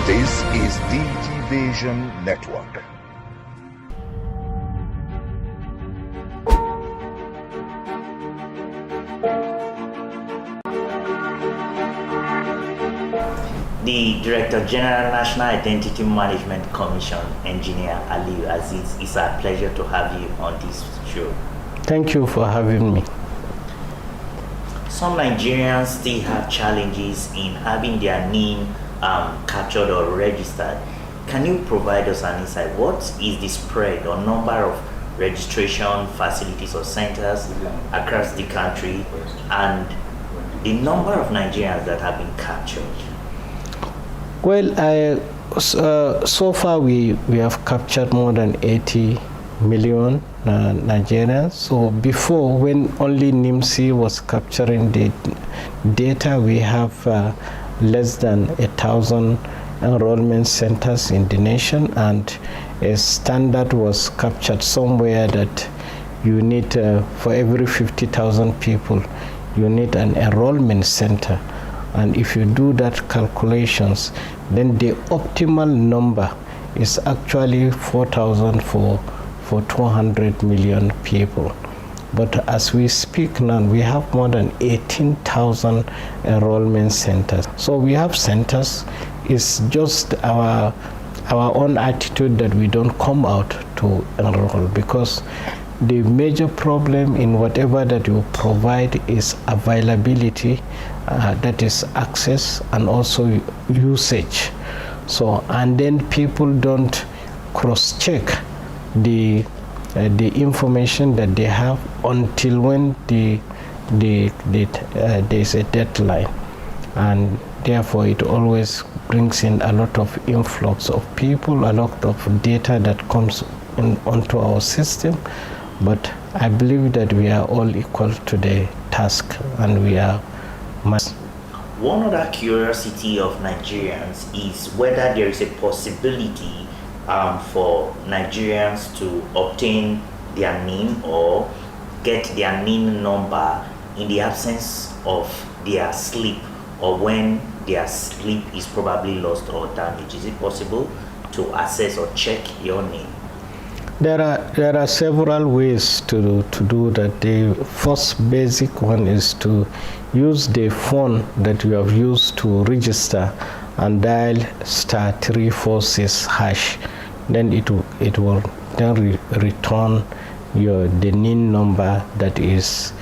This is DG Vision Network. The Director General National Identity Management Commission, Engineer Aliyu Aziz, it's a pleasure to have you on this show. Thank you for having me. Some Nigerians still have challenges in having their name captured or registered. Can you provide us an insight? What is the spread or number of registration facilities or centers across the country and the number of Nigerians that have been captured? Well, so far we have captured more than 80 million Nigerians. So before, when only NIMC was capturing the data, we have less than 1,000 enrollment centers in the nation, and a standard was captured somewhere that you need, for every 50,000 people, you need an enrollment center. And if you do that calculations, then the optimal number is actually 4,000 for 200 million people. But as we speak now, we have more than 18,000 enrollment centers. So we have centers. It's just our own attitude that we don't come out to enroll, because the major problem in whatever that you provide is availability, that is access, and also usage. So, and then people don't cross-check the information that they have until when there's a deadline, and therefore it always brings in a lot of influx of people, a lot of data that comes onto our system. But I believe that we are all equal to the task, and we are much. One other curiosity of Nigerians is whether there is a possibility for Nigerians to obtain their name or get their NIN number in the absence of their slip, or when their slip is probably lost or damaged. Is it possible to access or check your name? There are several ways to do that. The first basic one is to use the phone that you have used to register and dial *346#. Then it will then return the NIN number that is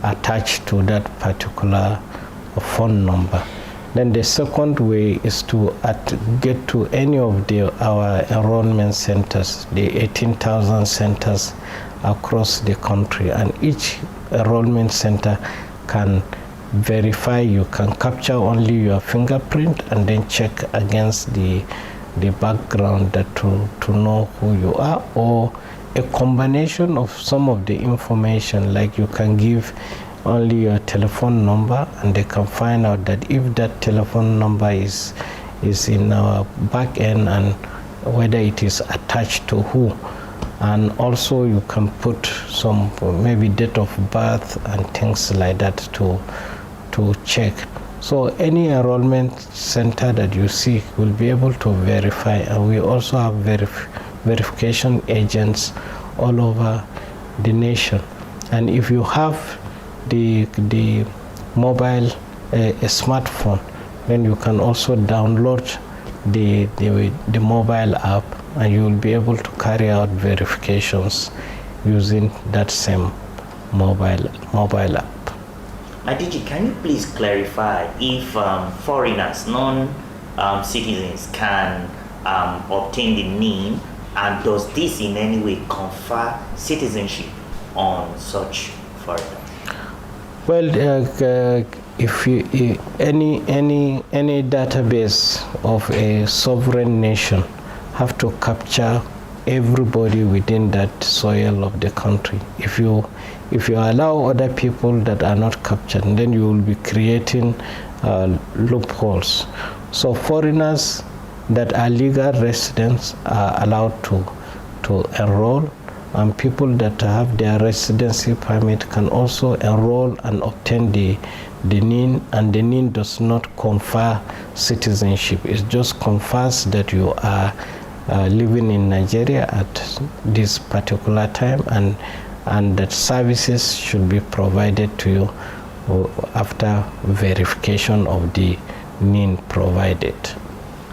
attached to that particular phone number. Then the second way is to get to any of our enrollment centers, the 18,000 centers across the country, and each enrollment center can verify. You can capture only your fingerprint and then check against the background to know who you are, or a combination of some of the information, like you can give only your telephone number, and they can find out that if that telephone number is in our back end, and whether it is attached to who. And also you can put some maybe date of birth and things like that to check. So any enrollment center that you see will be able to verify, and we also have verification agents all over the nation. And if you have the mobile, a smartphone, then you can also download the mobile app, and you will be able to carry out verifications using that same mobile app. Adiji, can you please clarify if foreigners, non-citizens can obtain the NIN, and does this in any way confer citizenship on such foreigners? Well, if any database of a sovereign nation have to capture everybody within that soil of the country. If you allow other people that are not captured, then you will be creating loopholes. So foreigners that are legal residents are allowed to enroll and people that have their residency permit can also enroll and obtain the NIN, and the NIN does not confer citizenship. It just confers that you are living in Nigeria at this particular time, and that services should be provided to you after verification of the NIN provided.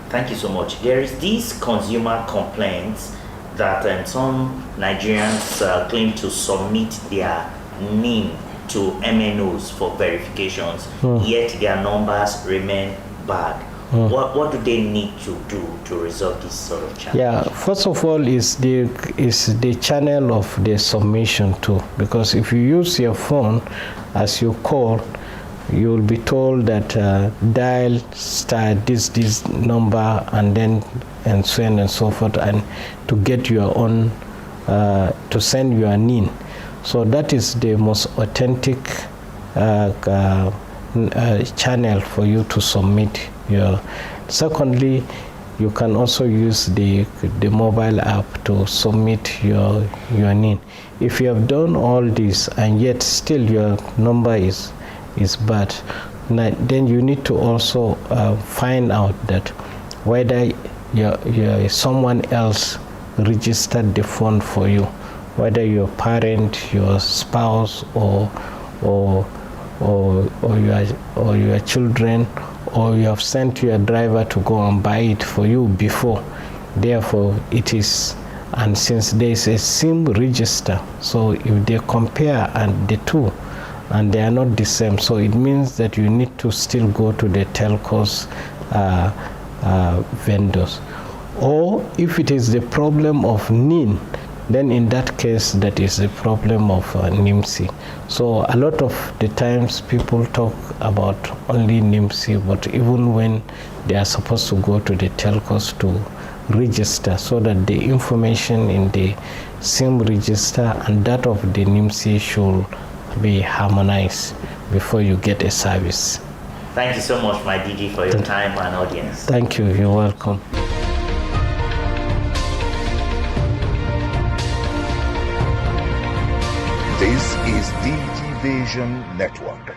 Thank you so much. There is these consumer complaints that some Nigerians claim to submit their NIN to MNOs for verifications, yet their numbers remain bad. What do they need to do to resolve this sort of challenge? Yeah, first of all is the channel of the submission too, because if you use your phone as you call, you will be told that dial star this number and so on and so forth, and to get your own to send your NIN. So that is the most authentic channel for you to submit your. Secondly, you can also use the mobile app to submit your NIN. If you have done all this and yet still your number is bad, then you need to also find out that whether someone else registered the phone for you, whether your parent, your spouse, or your children, or you have sent your driver to go and buy it for you before. Therefore, it is, and since there is a SIM register, so if they compare and the two, and they are not the same, so it means that you need to still go to the telcos vendors. Or if it is the problem of NIN, then in that case, that is the problem of NIMC. So a lot of the times people talk about only NIMC, but even when they are supposed to go to the telcos to register, so that the information in the SIM register and that of the NIMC should be harmonized before you get a service. Thank you so much, my DG, for your time and audience. Thank you. You're welcome. This is DG Vision Network.